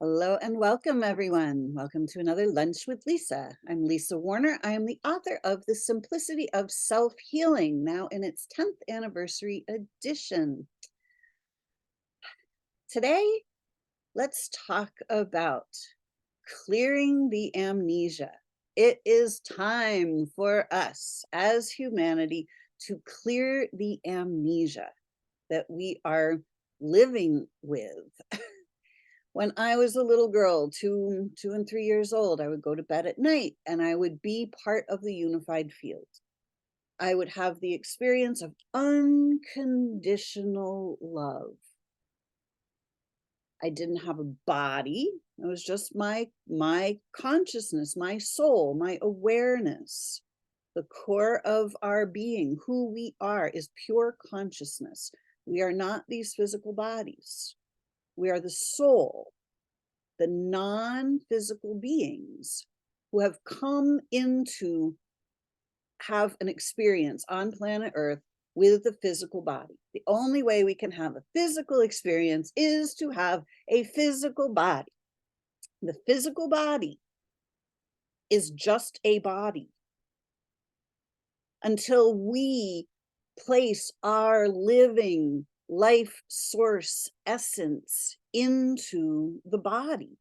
Hello and welcome, everyone. Welcome to another Lunch with Lisa. I'm Lisa Warner. I am the author of The Simplicity of Self-Healing, now in its 10th anniversary edition. Today, let's talk about clearing the amnesia. It is time for us as humanity to clear the amnesia that we are living with. When I was a little girl, 2 and 3 years old, I would go to bed at night and I would be part of the unified field. I would have the experience of unconditional love. I didn't have a body. It was just my consciousness, my soul, my awareness. The core of our being, who we are, is pure consciousness. We are not these physical bodies. We are the soul, the non-physical beings who have come into have an experience on planet Earth with the physical body. The only way we can have a physical experience is to have a physical body. The physical body is just a body until we place our living life source essence into the body.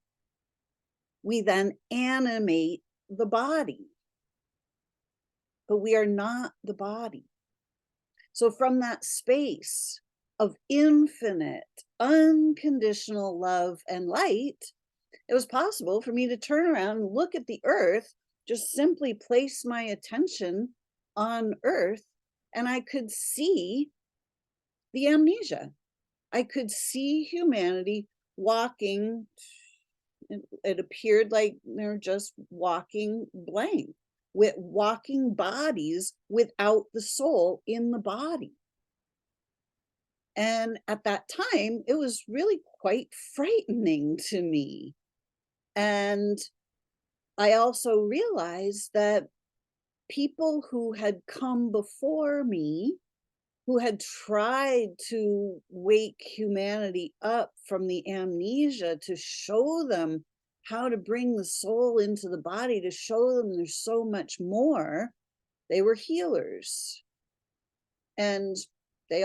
We then animate the body, but we are not the body. So from that space of infinite, unconditional love and light, it was possible for me to turn around and look at the earth, just simply place my attention on earth, and I could see the amnesia. I could see humanity walking. It appeared like they're just walking blank, with walking bodies without the soul in the body. And at that time, it was really quite frightening to me. And I also realized that people who had come before me, who had tried to wake humanity up from the amnesia, to show them how to bring the soul into the body, to show them there's so much more. They were healers. And they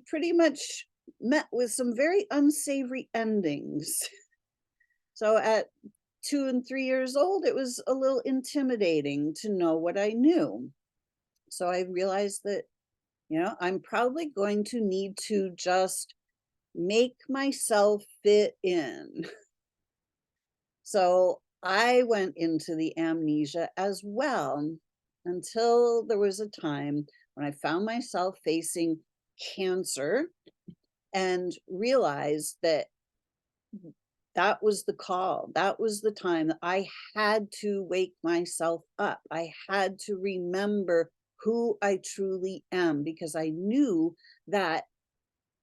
pretty much met with some very unsavory endings. So at 2 and 3 years old, it was a little intimidating to know what I knew. So I realized that, I'm probably going to need to just make myself fit in. So I went into the amnesia as well, until there was a time when I found myself facing cancer and realized that that was the call. That was the time that I had to wake myself up. I had to remember who I truly am, because I knew that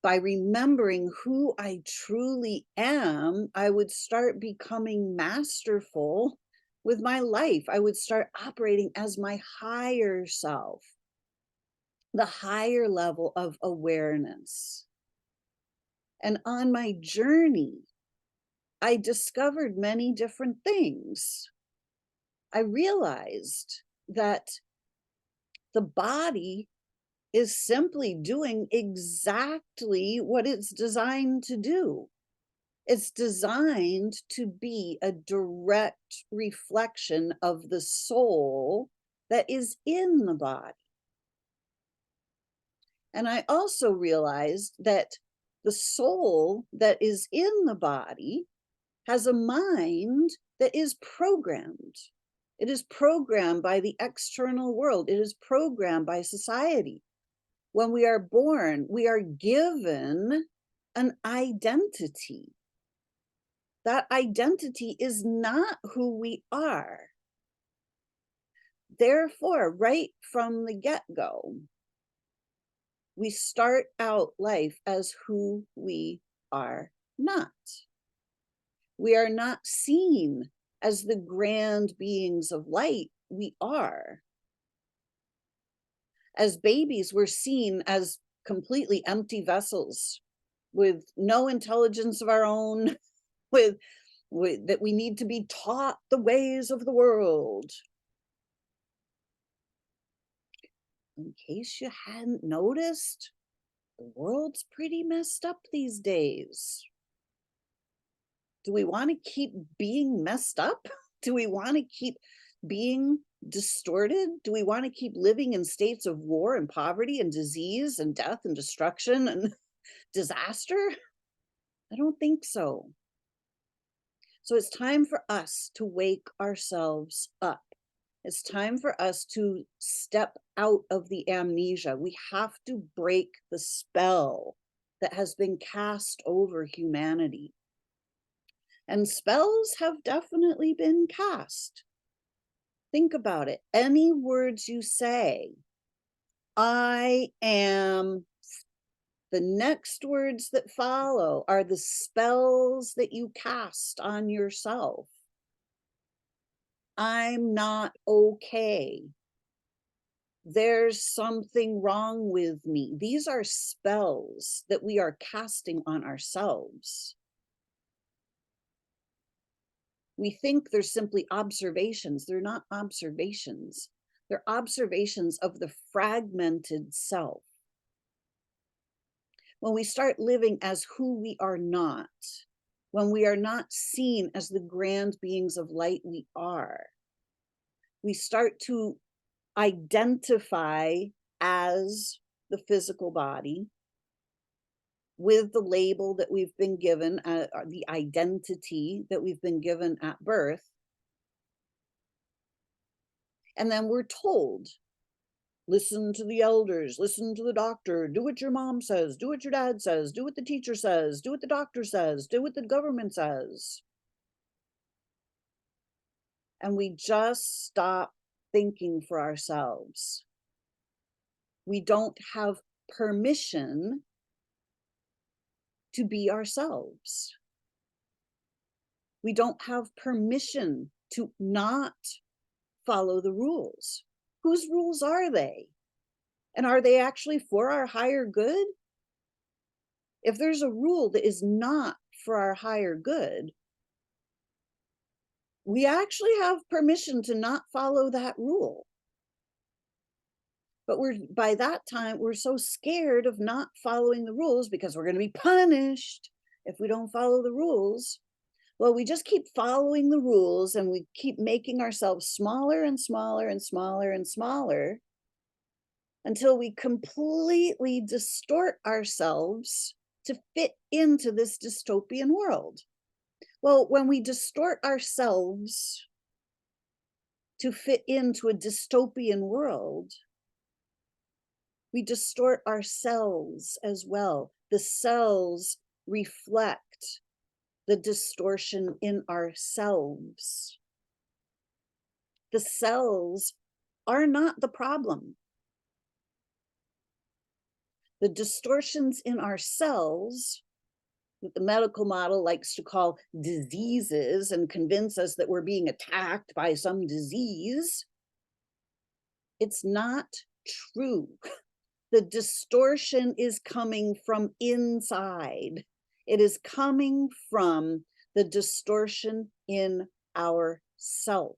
by remembering who I truly am, I would start becoming masterful with my life. I would start operating as my higher self, the higher level of awareness. And on my journey, I discovered many different things. I realized that the body is simply doing exactly what it's designed to do. It's designed to be a direct reflection of the soul that is in the body. And I also realized that the soul that is in the body has a mind that is programmed. It is programmed by the external world. It is programmed by society. When we are born, we are given an identity. That identity is not who we are. Therefore, right from the get-go, we start out life as who we are not. We are not seen as the grand beings of light we are. As babies, we're seen as completely empty vessels with no intelligence of our own, with, that we need to be taught the ways of the world. In case you hadn't noticed, the world's pretty messed up these days. Do we want to keep being messed up? Do we want to keep being distorted? Do we want to keep living in states of war and poverty and disease and death and destruction and disaster? I don't think so. So it's time for us to wake ourselves up. It's time for us to step out of the amnesia. We have to break the spell that has been cast over humanity. And spells have definitely been cast. Think about it. Any words you say, I am, the next words that follow are the spells that you cast on yourself. I'm not okay. There's something wrong with me. These are spells that we are casting on ourselves. We think they're simply observations. They're not observations. They're observations of the fragmented self. When we start living as who we are not, when we are not seen as the grand beings of light we are, we start to identify as the physical body with the label that we've been given, the identity that we've been given at birth. And then we're told, listen to the elders, listen to the doctor, do what your mom says, do what your dad says, do what the teacher says, do what the doctor says, do what the government says. And we just stop thinking for ourselves. We don't have permission to be ourselves. We don't have permission to not follow the rules. Whose rules are they? And are they actually for our higher good? If there's a rule that is not for our higher good, we actually have permission to not follow that rule. But by that time, we're so scared of not following the rules because we're going to be punished if we don't follow the rules. Well, we just keep following the rules and we keep making ourselves smaller and smaller and smaller and smaller until we completely distort ourselves to fit into this dystopian world. Well, when we distort ourselves to fit into a dystopian world, we distort ourselves as well. The cells reflect the distortion in ourselves. The cells are not the problem. The distortions in our cells, that the medical model likes to call diseases and convince us that we're being attacked by some disease, it's not true. The distortion is coming from inside. It is coming from the distortion in ourself.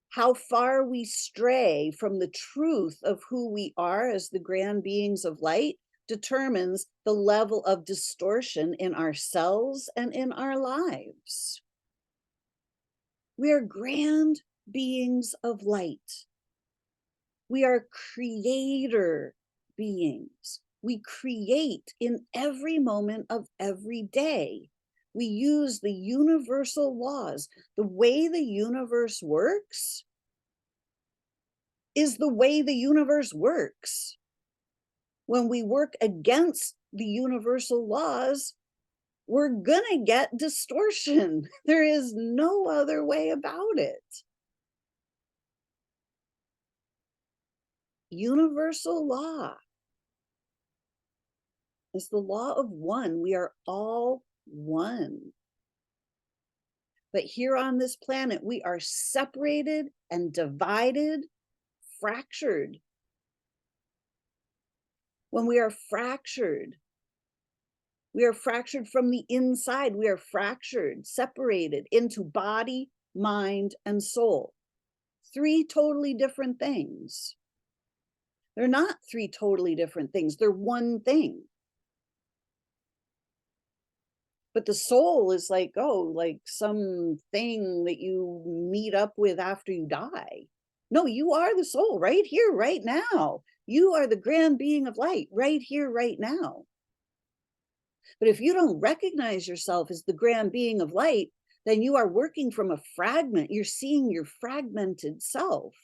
How far we stray from the truth of who we are as the grand beings of light determines the level of distortion in ourselves and in our lives. We are grand beings of light. We are creator beings. We create in every moment of every day. We use the universal laws. The way the universe works is the way the universe works. When we work against the universal laws, we're gonna get distortion. There is no other way about it. Universal law is the law of one. We are all one. But here on this planet, we are separated and divided, fractured. When we are fractured, We are fractured from the inside. We are fractured, separated into body, mind, and soul. Three totally different things. They're not three totally different things. They're one thing. But the soul is like, oh, like something that you meet up with after you die. No, you are the soul right here, right now. You are the grand being of light right here, right now. But if you don't recognize yourself as the grand being of light, then you are working from a fragment. You're seeing your fragmented self.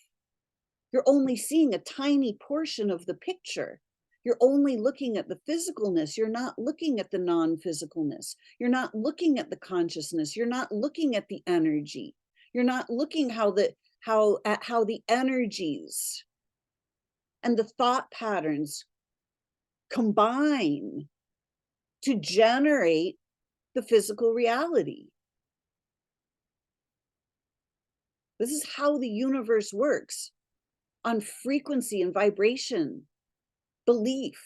You're only seeing a tiny portion of the picture. You're only looking at the physicalness. You're not looking at the non-physicalness. You're not looking at the consciousness. You're not looking at the energy. You're not looking how the energies and the thought patterns combine to generate the physical reality. This is how the universe works, on frequency and vibration, belief.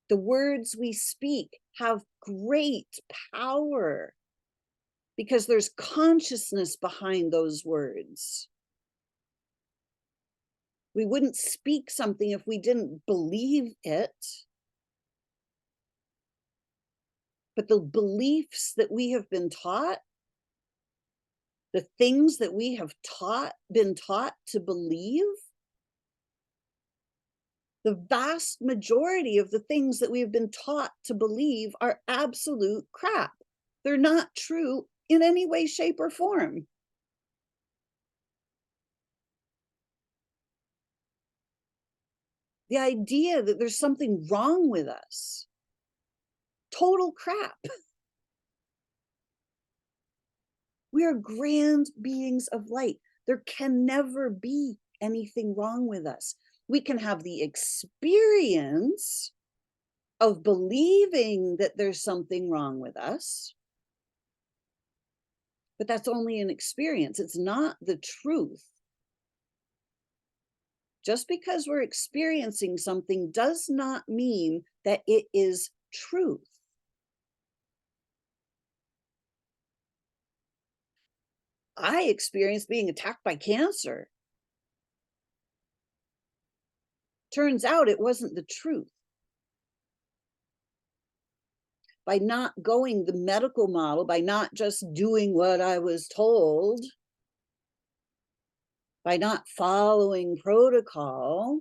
The words we speak have great power because there's consciousness behind those words. We wouldn't speak something if we didn't believe it. But the beliefs that we have been taught, the things that we have been taught to believe, the vast majority of the things that we have been taught to believe are absolute crap. They're not true in any way, shape, or form. The idea that there's something wrong with us, total crap. We are grand beings of light. There can never be anything wrong with us. We can have the experience of believing that there's something wrong with us, but that's only an experience. It's not the truth. Just because we're experiencing something does not mean that it is truth. I experienced being attacked by cancer. Turns out it wasn't the truth. By not going the medical model, by not just doing what I was told, by not following protocol,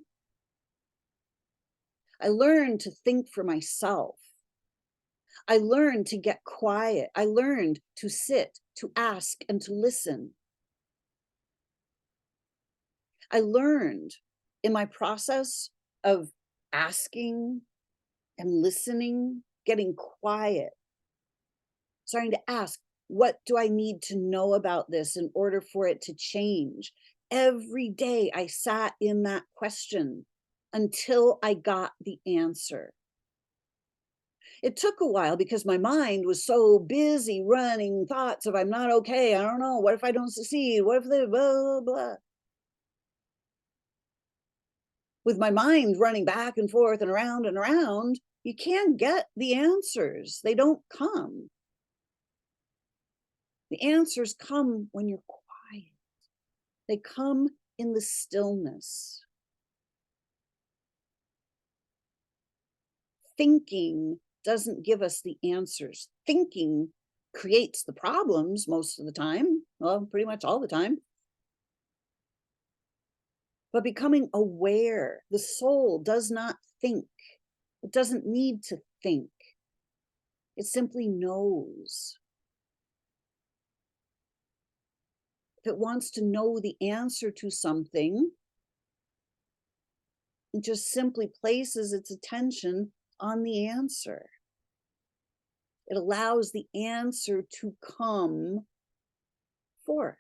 I learned to think for myself. I learned to get quiet. I learned to sit, to ask, and to listen. I learned in my process of asking and listening, getting quiet, starting to ask, what do I need to know about this in order for it to change? Every day I sat in that question until I got the answer. It took a while because my mind was so busy running thoughts of I'm not okay, I don't know, what if I don't succeed, what if the blah, blah, blah. With my mind running back and forth and around, you can't get the answers. They don't come. The answers come when you're quiet. They come in the stillness. Thinking doesn't give us the answers. Thinking creates the problems most of the time. Well, pretty much all the time. But becoming aware, the soul does not think. It doesn't need to think. It simply knows. If it wants to know the answer to something, it just simply places its attention on the answer. It allows the answer to come forth.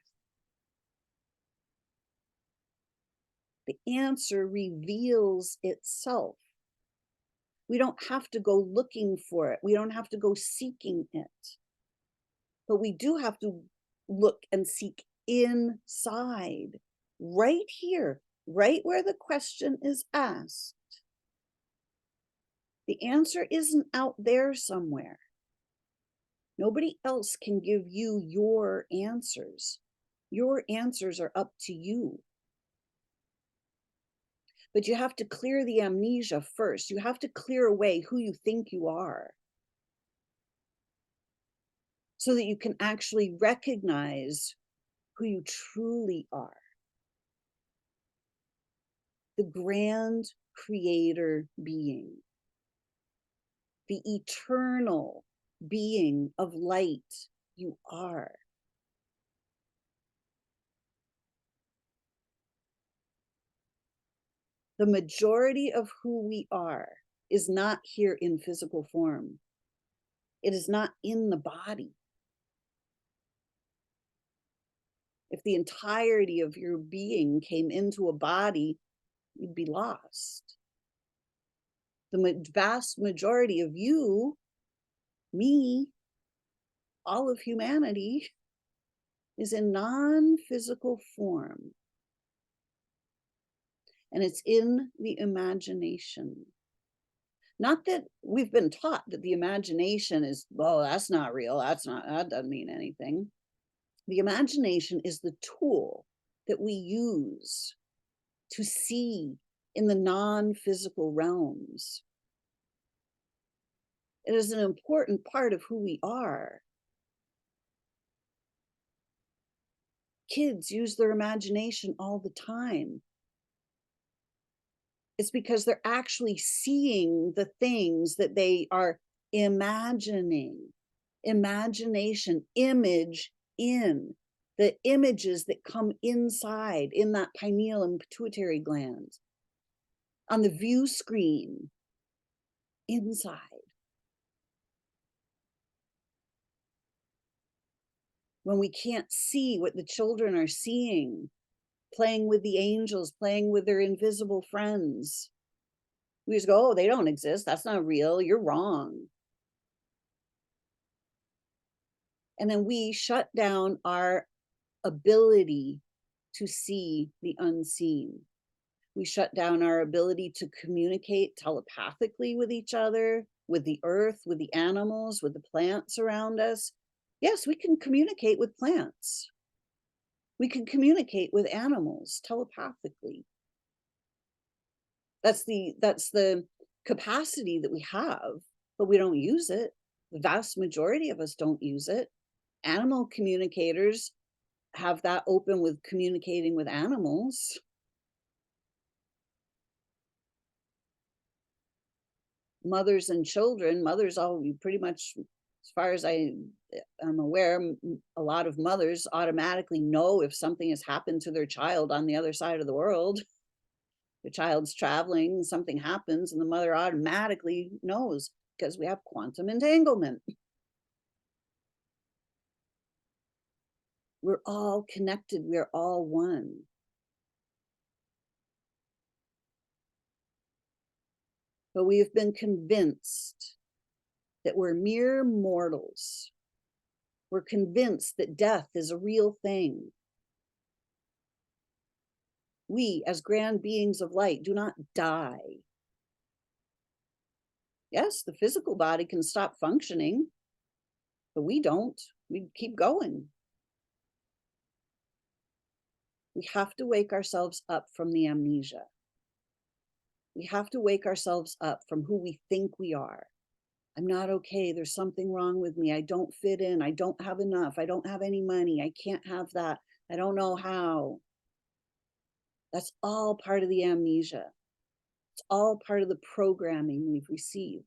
The answer reveals itself. We don't have to go looking for it. We don't have to go seeking it. But we do have to look and seek inside, right here, right where the question is asked. The answer isn't out there somewhere. Nobody else can give you your answers. Your answers are up to you. But you have to clear the amnesia first. You have to clear away who you think you are so that you can actually recognize who you truly are. The grand creator being, the eternal being of light you are. The majority of who we are is not here in physical form. It is not in the body. If the entirety of your being came into a body, you'd be lost. The vast majority of you, me, all of humanity, is in non-physical form. And it's in the imagination. Not that we've been taught that the imagination is, oh, that's not real. That doesn't mean anything. The imagination is the tool that we use to see in the non-physical realms. It is an important part of who we are. Kids use their imagination all the time. It's because they're actually seeing the things that they are imagining. Imagination, image in, the images that come inside in that pineal and pituitary glands, on the view screen, inside. When we can't see what the children are seeing, playing with the angels, playing with their invisible friends, we just go, oh, they don't exist. That's not real. You're wrong. And then we shut down our ability to see the unseen. We shut down our ability to communicate telepathically with each other, with the earth, with the animals, with the plants around us. Yes, we can communicate with plants. We can communicate with animals telepathically. That's the capacity that we have, but we don't use it. The vast majority of us don't use it. Animal communicators have that open with communicating with animals. Mothers and children, mothers all pretty much, as far as I'm aware, a lot of mothers automatically know if something has happened to their child on the other side of the world. The child's traveling, something happens, and the mother automatically knows because we have quantum entanglement. We're all connected. We're all one. But we have been convinced that we're mere mortals. We're convinced that death is a real thing. We, as grand beings of light, do not die. Yes, the physical body can stop functioning, but we don't. We keep going. We have to wake ourselves up from the amnesia. We have to wake ourselves up from who we think we are. I'm not okay. There's something wrong with me. I don't fit in. I don't have enough. I don't have any money. I can't have that. I don't know how. That's all part of the amnesia. It's all part of the programming we've received.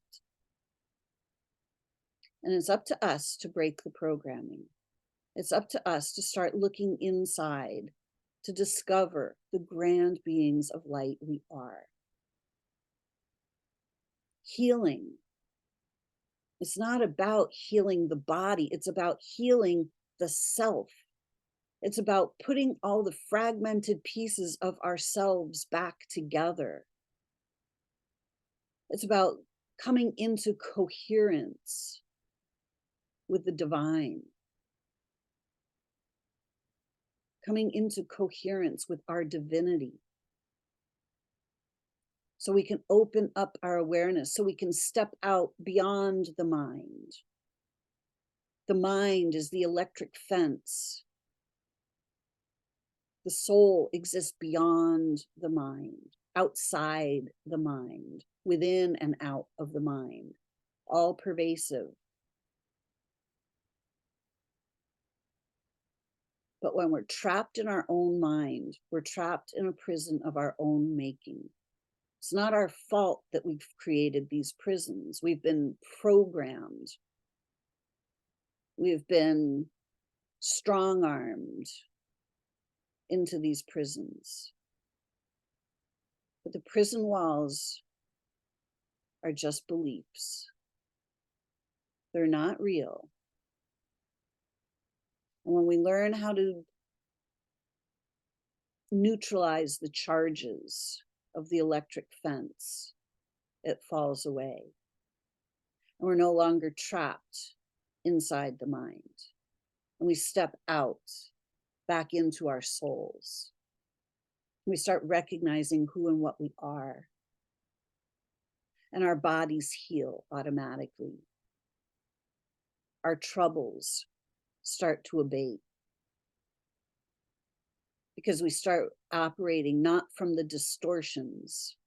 And it's up to us to break the programming. It's up to us to start looking inside, to discover the grand beings of light we are. Healing. It's not about healing the body. It's about healing the self. It's about putting all the fragmented pieces of ourselves back together. It's about coming into coherence with the divine, coming into coherence with our divinity, so we can open up our awareness, so we can step out beyond the mind. The mind is the electric fence. The soul exists beyond the mind, outside the mind, within and out of the mind, all pervasive. But when we're trapped in our own mind, we're trapped in a prison of our own making. It's not our fault that we've created these prisons. We've been programmed. We've been strong-armed into these prisons. But the prison walls are just beliefs. They're not real. And when we learn how to neutralize the charges of the electric fence, it falls away. And we're no longer trapped inside the mind. And we step out back into our souls. We start recognizing who and what we are. And our bodies heal automatically. Our troubles start to abate, because we start operating not from the distortions,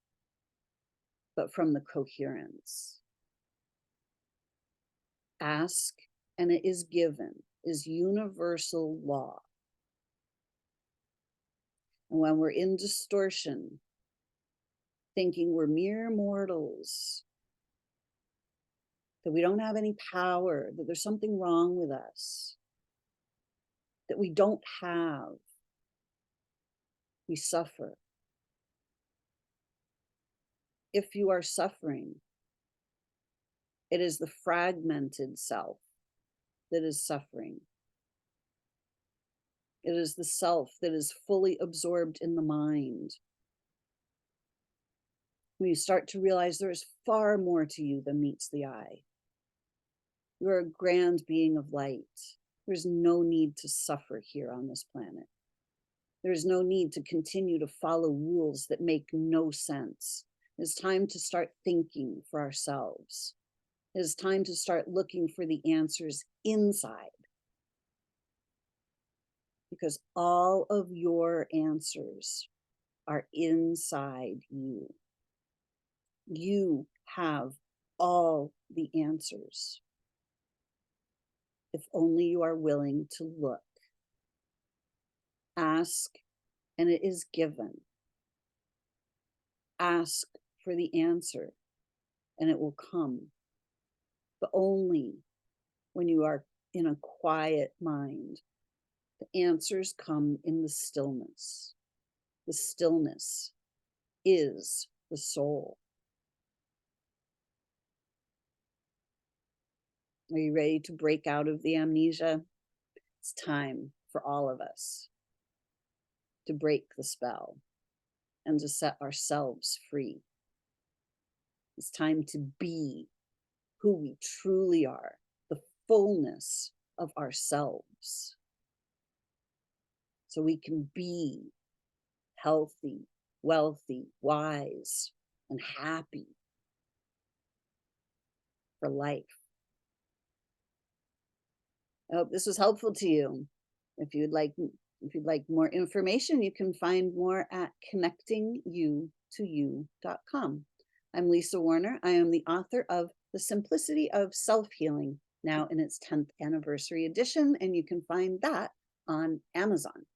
but from the coherence. Ask and it is given is universal law. And when we're in distortion, thinking we're mere mortals, that we don't have any power, that there's something wrong with us, that we don't have, we suffer. If you are suffering, it is the fragmented self that is suffering. It is the self that is fully absorbed in the mind. When you start to realize there is far more to you than meets the eye. You're a grand being of light. There's no need to suffer here on this planet. There's no need to continue to follow rules that make no sense. It's time to start thinking for ourselves. It is time to start looking for the answers inside. Because all of your answers are inside you. You have all the answers. If only you are willing to look. Ask and it is given. Ask for the answer and it will come. But only when you are in a quiet mind. The answers come in the stillness. The stillness is the soul. Are you ready to break out of the amnesia? It's time for all of us to break the spell and to set ourselves free. It's time to be who we truly are, the fullness of ourselves. So we can be healthy, wealthy, wise, and happy for life. I hope this was helpful to you. If you'd like more information, you can find more at connectingyoutoyou.com. I'm Lisa Warner. I am the author of The Simplicity of Self-Healing, now in its 10th anniversary edition, and you can find that on Amazon.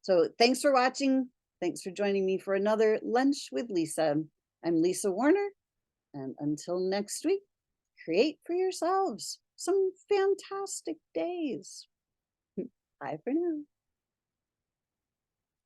So thanks for watching. Thanks for joining me for another Lunch with Lisa. I'm Lisa Warner, and until next week, create for yourselves some fantastic days. Bye for now.